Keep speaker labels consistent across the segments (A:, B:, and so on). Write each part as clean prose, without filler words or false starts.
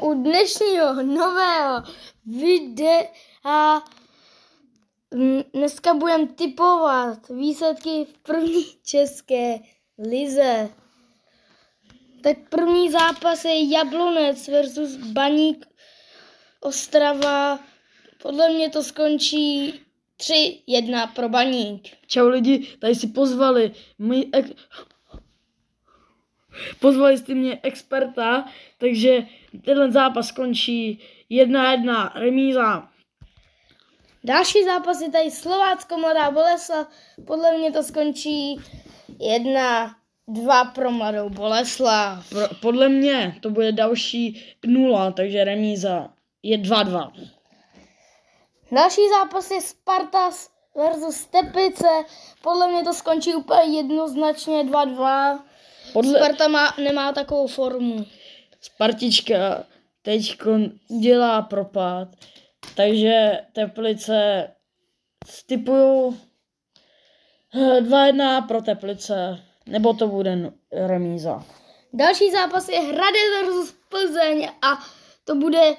A: u dnešního nového videa. Dneska budeme tipovat výsledky v první české lize. Tak první zápas je Jablonec versus Baník Ostrava. Podle mě to skončí 3-1 pro Baník.
B: Čau lidi, tady si pozvali jste mě experta, takže tenhle zápas skončí 1-1 remíza.
A: Další zápas je tady Slovácko Mladá Boleslav. Podle mě to skončí 1-2 pro Mladou Boleslav.
B: Podle mě to bude další 0, takže remíza je 2-2.
A: Další zápas je Sparta versus Teplice. Podle mě to skončí úplně jednoznačně 2-2. Sparta nemá takovou formu.
B: Spartička teď dělá propad, takže Teplice typují 2-1 pro Teplice, nebo to bude remíza.
A: Další zápas je Hradec versus Plzeň a to bude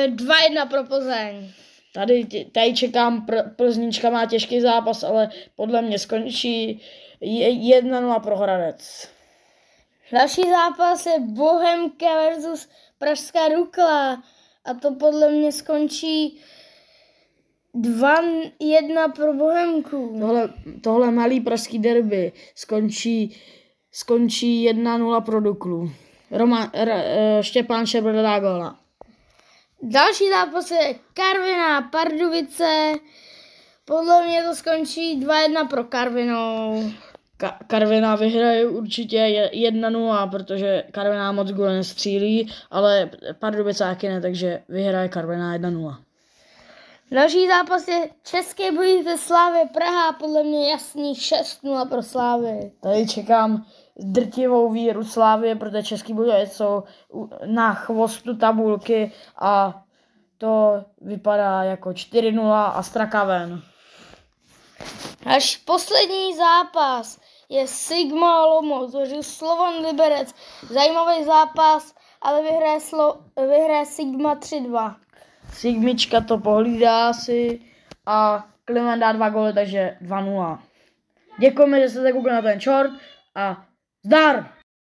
A: 2-1 pro Plzeň.
B: Tady čekám, Plznička má těžký zápas, ale podle mě skončí 1-0 pro Hradec.
A: Další zápas je Bohemka versus Pražská Dukla a to podle mě skončí 2-1 pro Bohemku.
B: Tohle malý pražský derby skončí 1-0 pro Duklu. Štěpán Šebr dá góla.
A: Další zápas je Karviná Pardubice. Podle mě to skončí 2-1 pro Karvinou.
B: Karviná vyhraje určitě 1-0, protože Karviná moc góly nestřílí, ale Pardubice taky ne, takže vyhraje Karviná 1-0.
A: Další zápas je České Budějovice Slavie Praha, podle mě jasný 6-0 pro Slavii.
B: Tady čekám drtivou víru Slavie, protože Český Budějovice jsou na chvostu tabulky a to vypadá jako 4-0 a straka ven.
A: Až poslední zápas je Sigma Olomouc versus Slovan Liberec. Zajímavý zápas, ale vyhraje Sigma 3-2.
B: Sigmička to pohlídá si a Kliman dá 2 góly, takže 2-0. Děkujeme, že jste se koukali na ten short a zdar!